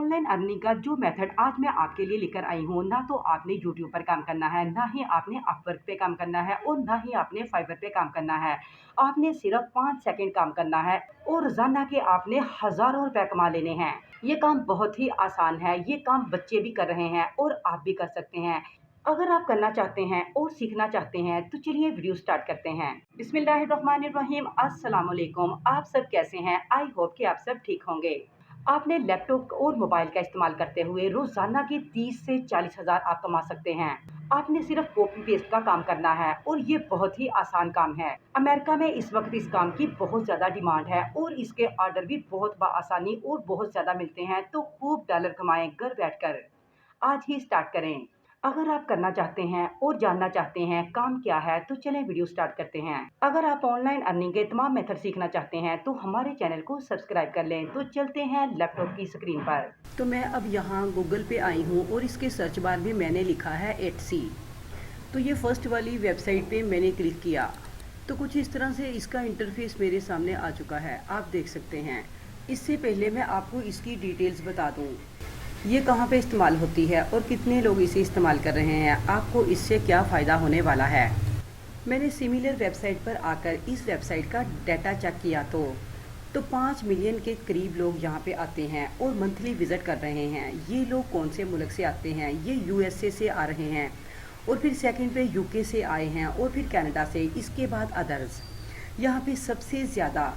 Online earning का जो method आज मैं आपके लिए लेकर आई हूँ, ना तो आपने यूट्यूब पर काम करना है, ना ही आपने अपवर्क पे काम करना है और ना ही आपने फाइवर पे काम करना है। आपने सिर्फ 5 सेकंड काम करना है और रोज़ाना के आपने हज़ारों रुपए कमा लेने हैं। ये काम बहुत ही आसान है, ये काम बच्चे भी कर रहे हैं और आप भी कर सकते हैं। अगर आप करना चाहते हैं और सीखना चाहते हैं तो चलिए वीडियो स्टार्ट करते हैं। बिस्मिल्लाहिर्रहमानिर्रहीम, अस्सलाम वालेकुम। आप सब कैसे हैं? आई होप कि आप सब ठीक होंगे। आपने लैपटॉप और मोबाइल का इस्तेमाल करते हुए रोजाना के 30 से 40 हज़ार आप कमा सकते हैं। आपने सिर्फ कॉपी पेस्ट का काम करना है और ये बहुत ही आसान काम है। अमेरिका में इस वक्त इस काम की बहुत ज़्यादा डिमांड है और इसके ऑर्डर भी बहुत आसानी और बहुत ज़्यादा मिलते हैं। तो खूब डॉलर कमाएं घर बैठकर। आज ही स्टार्ट करें। अगर आप करना चाहते हैं और जानना चाहते हैं काम क्या है तो चलें वीडियो स्टार्ट करते हैं। अगर आप ऑनलाइन अर्निंग के तमाम मेथड सीखना चाहते हैं तो हमारे चैनल को सब्सक्राइब कर लें। तो चलते हैं लैपटॉप की स्क्रीन पर। तो मैं अब यहाँ गूगल पे आई हूँ और इसके सर्च बार में मैंने लिखा है एटसी। तो ये फर्स्ट वाली वेबसाइट पे मैंने क्लिक किया तो कुछ इस तरह से इसका इंटरफेस मेरे सामने आ चुका है, आप देख सकते हैं। इससे पहले मैं आपको इसकी डिटेल्स बता दूँ, ये कहाँ पे इस्तेमाल होती है और कितने लोग इसे इस्तेमाल कर रहे हैं, आपको इससे क्या फ़ायदा होने वाला है। मैंने सिमिलर वेबसाइट पर आकर इस वेबसाइट का डाटा चेक किया तो 5 मिलियन के करीब लोग यहाँ पे आते हैं और मंथली विज़िट कर रहे हैं। ये लोग कौन से मुल्क से आते हैं? ये यूएसए से आ रहे हैं और फिर सेकंड पे यूके से आए हैं और फिर कनाडा से, इसके बाद अदर्स। यहाँ पे सबसे ज़्यादा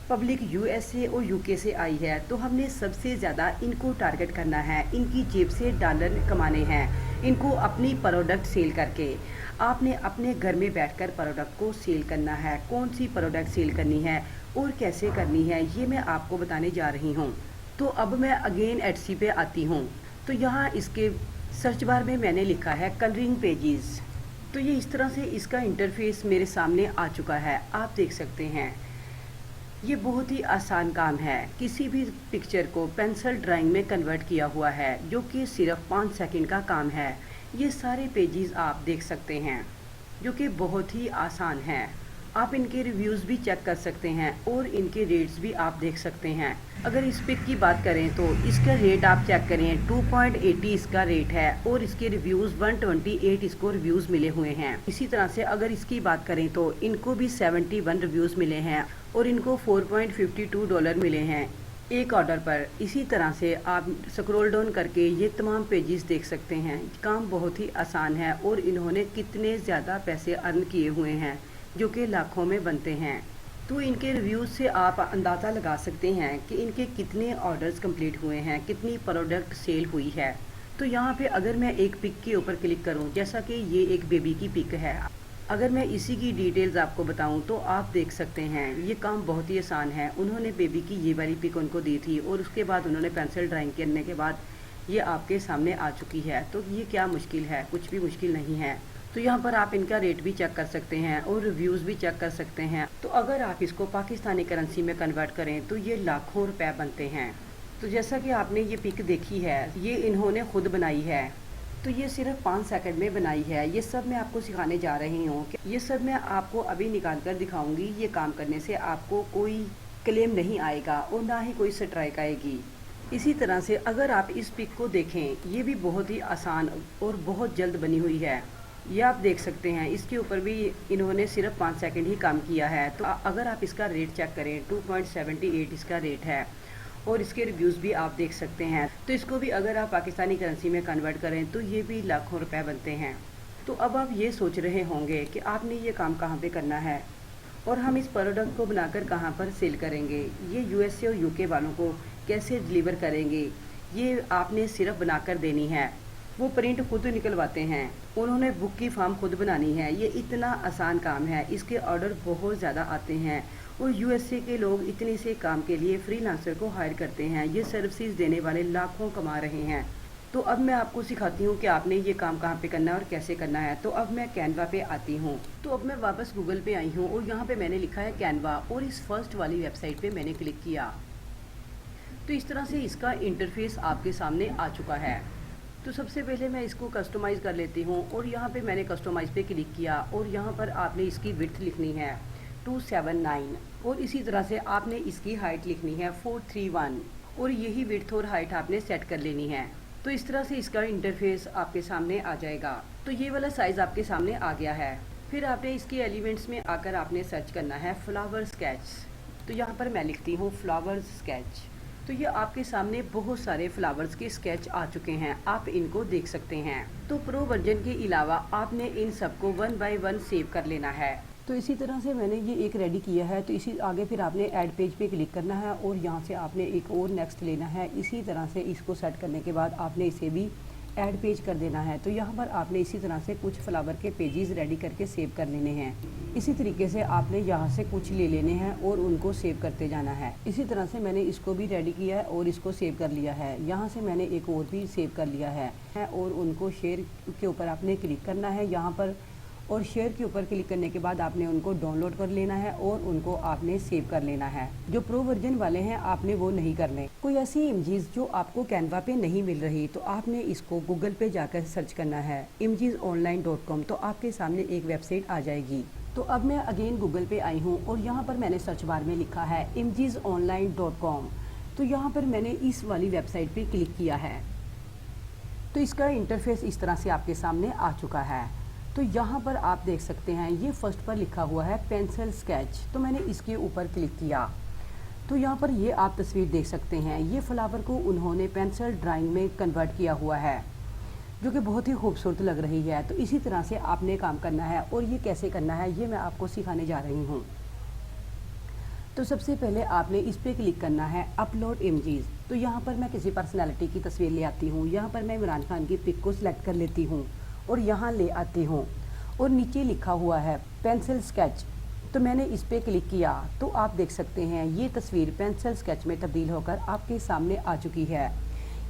पब्लिक यूएसए और यूके से आई है, तो हमने सबसे ज़्यादा इनको टारगेट करना है। इनकी जेब से डॉलर कमाने हैं, इनको अपनी प्रोडक्ट सेल करके। आपने अपने घर में बैठकर प्रोडक्ट को सेल करना है। कौन सी प्रोडक्ट सेल करनी है और कैसे करनी है ये मैं आपको बताने जा रही हूँ। तो अब मैं अगेन एटसी पे आती हूँ। तो यहाँ इसके सर्च बार में मैंने लिखा है कलरिंग पेजेस। तो ये इस तरह से इसका इंटरफेस मेरे सामने आ चुका है, आप देख सकते हैं। ये बहुत ही आसान काम है। किसी भी पिक्चर को पेंसिल ड्राइंग में कन्वर्ट किया हुआ है, जो कि सिर्फ 5 सेकंड का काम है। ये सारे पेजेस आप देख सकते हैं, जो कि बहुत ही आसान हैं। आप इनके रिव्यूज़ भी चेक कर सकते हैं और इनके रेट्स भी आप देख सकते हैं। अगर इस पिक की बात करें तो इसका रेट आप चेक करें, 2.80 इसका रेट है और इसके रिव्यूज़ 128 इसको रिव्यूज़ मिले हुए हैं। इसी तरह से अगर इसकी बात करें तो इनको भी 71 रिव्यूज़ मिले हैं और इनको $4.52 मिले हैं एक ऑर्डर पर। इसी तरह से आप स्क्रॉल डाउन करके ये तमाम पेजेस देख सकते हैं। काम बहुत ही आसान है और इन्होंने कितने ज़्यादा पैसे अर्न किए हुए हैं, जो कि लाखों में बनते हैं। तो इनके रिव्यूज़ से आप अंदाज़ा लगा सकते हैं कि इनके कितने ऑर्डर्स कंप्लीट हुए हैं, कितनी प्रोडक्ट सेल हुई है। तो यहाँ पे अगर मैं एक पिक के ऊपर क्लिक करूँ, जैसा कि ये एक बेबी की पिक है, अगर मैं इसी की डिटेल्स आपको बताऊं तो आप देख सकते हैं ये काम बहुत ही आसान है। उन्होंने बेबी की ये वाली पिक उनको दी थी और उसके बाद उन्होंने पेंसिल ड्राइंग करने के बाद ये आपके सामने आ चुकी है। तो ये क्या मुश्किल है? कुछ भी मुश्किल नहीं है। तो यहाँ पर आप इनका रेट भी चेक कर सकते हैं और रिव्यूज़ भी चेक कर सकते हैं। तो अगर आप इसको पाकिस्तानी करेंसी में कन्वर्ट करें तो ये लाखों रुपए बनते हैं। तो जैसा कि आपने ये पिक देखी है, ये इन्होंने खुद बनाई है। तो ये सिर्फ 5 सेकंड में बनाई है। ये सब मैं आपको सिखाने जा रही हूँ। ये सब मैं आपको अभी निकाल कर दिखाऊंगी। ये काम करने से आपको कोई क्लेम नहीं आएगा और ना ही कोई स्ट्राइक आएगी। इसी तरह से अगर आप इस पिक को देखें, ये भी बहुत ही आसान और बहुत जल्द बनी हुई है। ये आप देख सकते हैं, इसके ऊपर भी इन्होंने सिर्फ 5 सेकंड ही काम किया है। तो अगर आप इसका रेट चेक करें, 2.78 इसका रेट है और इसके रिव्यूज़ भी आप देख सकते हैं। तो इसको भी अगर आप पाकिस्तानी करेंसी में कन्वर्ट करें तो ये भी लाखों रुपए बनते हैं। तो अब आप ये सोच रहे होंगे कि आपने ये काम कहाँ पे करना है और हम इस प्रोडक्ट को बनाकर कहाँ पर सेल करेंगे, ये यूएसए और यूके वालों को कैसे डिलीवर करेंगे। ये आपने सिर्फ बनाकर देनी है। वो प्रिंट खुद निकलवाते हैं, उन्होंने बुक की फॉर्म खुद बनानी है। ये इतना आसान काम है, इसके ऑर्डर बहुत ज़्यादा आते हैं और यूएसए के लोग इतने से काम के लिए फ्रीलांसर को हायर करते हैं। ये सर्विसेज देने वाले लाखों कमा रहे हैं। तो अब मैं आपको सिखाती हूँ कि आपने ये काम कहाँ पे करना है और कैसे करना है। तो अब मैं कैनवा पे आती हूँ। तो अब मैं वापस गूगल पे आई हूँ और यहाँ पे मैंने लिखा है कैनवा और इस फर्स्ट वाली वेबसाइट पे मैंने क्लिक किया। तो इस तरह से इसका इंटरफेस आपके सामने आ चुका है। तो सबसे पहले मैं इसको कस्टमाइज़ कर लेती हूँ और यहाँ पे मैंने कस्टमाइज़ पे क्लिक किया और यहाँ पर आपने इसकी विड्थ लिखनी है 279 और इसी तरह से आपने इसकी हाइट लिखनी है 431 और यही विड्थ और हाइट आपने सेट कर लेनी है। तो इस तरह से इसका इंटरफेस आपके सामने आ जाएगा। तो ये वाला साइज़ आपके सामने आ गया है। फिर आपने इसके एलिमेंट्स में आकर आपने सर्च करना है फ्लावर स्केच। तो यहाँ पर मैं लिखती हूँ फ्लावर्स स्केच। तो ये आपके सामने बहुत सारे फ्लावर्स के स्केच आ चुके हैं, आप इनको देख सकते हैं। तो प्रो वर्जन के अलावा आपने इन सबको 1 बाय 1 सेव कर लेना है। तो इसी तरह से मैंने ये एक रेडी किया है। तो इसी आगे फिर आपने ऐड पेज पे क्लिक करना है और यहाँ से आपने एक और नेक्स्ट लेना है। इसी तरह से इसको सेट करने के बाद आपने इसे भी ऐड पेज कर देना है। तो यहाँ पर आपने इसी तरह से कुछ फ्लावर के पेजेस रेडी करके सेव कर लेने हैं। इसी तरीके से आपने यहाँ से कुछ ले लेने हैं और उनको सेव करते जाना है। इसी तरह से मैंने इसको भी रेडी किया है और इसको सेव कर लिया है। यहाँ से मैंने एक और भी सेव कर लिया है और उनको शेयर के ऊपर आपने क्लिक करना है यहाँ पर, और शेयर के ऊपर क्लिक करने के बाद आपने उनको डाउनलोड कर लेना है और उनको आपने सेव कर लेना है। जो प्रो वर्जन वाले हैं आपने वो नहीं करने। कोई ऐसी इमेजेस जो आपको कैनवा पे नहीं मिल रही तो आपने इसको गूगल पे जाकर सर्च करना है imagesonline.com। तो आपके सामने एक वेबसाइट आ जाएगी। तो अब मैं अगेन गूगल पे आई हूँ और यहाँ पर मैंने सर्च बार में लिखा है imagesonline.com। तो यहाँ पर मैंने इस वाली वेबसाइट पे क्लिक किया है। तो इसका इंटरफेस इस तरह से आपके सामने आ चुका है। तो यहाँ पर आप देख सकते हैं ये फर्स्ट पर लिखा हुआ है पेंसिल स्केच। तो मैंने इसके ऊपर क्लिक किया तो यहाँ पर ये आप तस्वीर देख सकते हैं। ये फ्लावर को उन्होंने पेंसिल ड्राइंग में कन्वर्ट किया हुआ है जो कि बहुत ही खूबसूरत लग रही है। तो इसी तरह से आपने काम करना है और ये कैसे करना है ये मैं आपको सिखाने जा रही हूँ। तो सबसे पहले आपने इस पर क्लिक करना है अपलोड इमेजेस। तो यहाँ पर मैं किसी पर्सनैलिटी की तस्वीर ले आती हूँ। यहाँ पर मैं इमरान खान की पिक को सिलेक्ट कर लेती हूँ और यहाँ ले आती हूँ और नीचे लिखा हुआ है पेंसिल स्केच। तो मैंने इस पर क्लिक किया तो आप देख सकते हैं ये तस्वीर पेंसिल स्केच में तब्दील होकर आपके सामने आ चुकी है।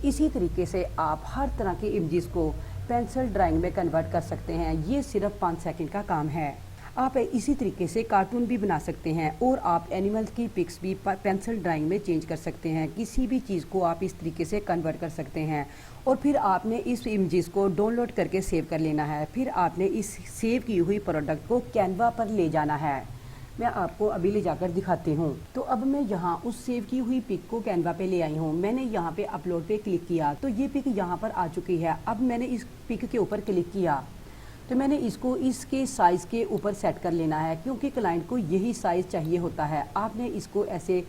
इसी तरीके से आप हर तरह के इमेजेस को पेंसिल ड्राइंग में कन्वर्ट कर सकते हैं। ये सिर्फ 5 सेकंड का काम है। आप इसी तरीके से कार्टून भी बना सकते हैं और आप एनिमल्स की पिक्स भी पेंसिल ड्राइंग में चेंज कर सकते हैं। किसी भी चीज़ को आप इस तरीके से कन्वर्ट कर सकते हैं और फिर आपने इस इमेजेस को डाउनलोड करके सेव कर लेना है। फिर आपने इस सेव की हुई प्रोडक्ट को कैनवा पर ले जाना है। मैं आपको अभी ले जाकर दिखाती हूँ। तो अब मैं यहाँ उस सेव की हुई पिक को कैनवा पे ले आई हूँ। मैंने यहाँ पे अपलोड पे क्लिक किया तो ये पिक यहाँ पर आ चुकी है। अब मैंने इस पिक के ऊपर क्लिक किया तो मैंने इसको इसके साइज़ के ऊपर सेट कर लेना है क्योंकि क्लाइंट को यही साइज़ चाहिए होता है। आपने इसको ऐसे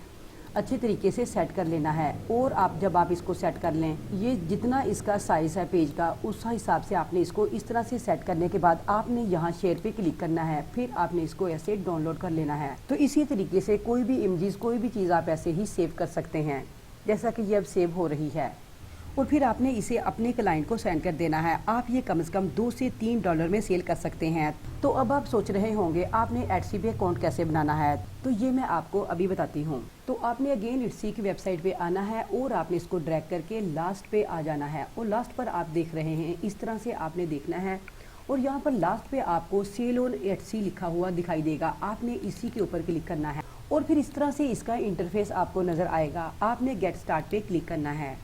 अच्छे तरीके से सेट कर लेना है और जब आप इसको सेट कर लें, ये जितना इसका साइज़ है पेज का उस हिसाब से आपने इसको इस तरह से सेट करने के बाद आपने यहाँ शेयर पे क्लिक करना है। फिर आपने इसको ऐसे डाउनलोड कर लेना है। तो इसी तरीके से कोई भी इमेजेस कोई भी चीज़ आप ऐसे ही सेव कर सकते हैं जैसा कि ये अब सेव हो रही है। और फिर आपने इसे अपने क्लाइंट को सेंड कर देना है। आप ये कम से कम $2 से $3 में सेल कर सकते हैं। तो अब आप सोच रहे होंगे आपने एटसी पे अकाउंट कैसे बनाना है, तो ये मैं आपको अभी बताती हूँ। तो आपने अगेन एटसी की वेबसाइट पे आना है और आपने इसको ड्रैग करके लास्ट पे आ जाना है और लास्ट पर आप देख रहे हैं इस तरह से आपने देखना है और यहाँ पर लास्ट पे आपको सेल ऑन एटसी लिखा हुआ दिखाई देगा। आपने इसी के ऊपर क्लिक करना है और फिर इस तरह से इसका इंटरफेस आपको नज़र आएगा। आपने गेट स्टार्ट पे क्लिक करना है।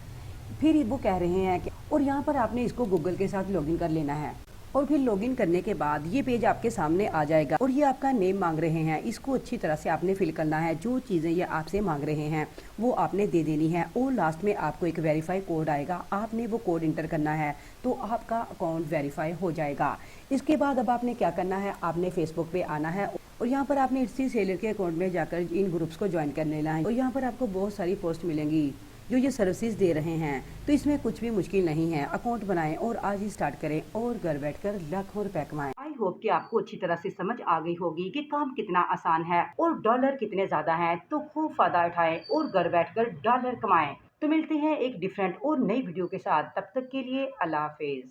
फिर वो कह रहे हैं कि और यहाँ पर आपने इसको गूगल के साथ लॉगिन कर लेना है और फिर लॉगिन करने के बाद ये पेज आपके सामने आ जाएगा और ये आपका नेम मांग रहे हैं। इसको अच्छी तरह से आपने फिल करना है। जो चीज़ें ये आपसे मांग रहे हैं वो आपने दे देनी है और लास्ट में आपको एक वेरीफाई कोड आएगा। आपने वो कोड इंटर करना है तो आपका अकाउंट वेरीफाई हो जाएगा। इसके बाद अब आपने क्या करना है, आपने फेसबुक पे आना है और यहाँ पर आपने इसी सेलर के अकाउंट में जाकर इन ग्रुप्स को ज्वाइन कर लेना है और यहाँ पर आपको बहुत सारी पोस्ट मिलेंगी जो ये सर्विसेज दे रहे हैं। तो इसमें कुछ भी मुश्किल नहीं है। अकाउंट बनाएं और आज ही स्टार्ट करें और घर बैठकर लाखों रुपए कमाएं। आई होप कि आपको अच्छी तरह से समझ आ गई होगी कि काम कितना आसान है और डॉलर कितने ज्यादा हैं। तो खूब फायदा उठाएं और घर बैठकर डॉलर कमाएं। तो मिलते हैं एक डिफरेंट और नई वीडियो के साथ। तब तक के लिए अल्लाह हाफिज।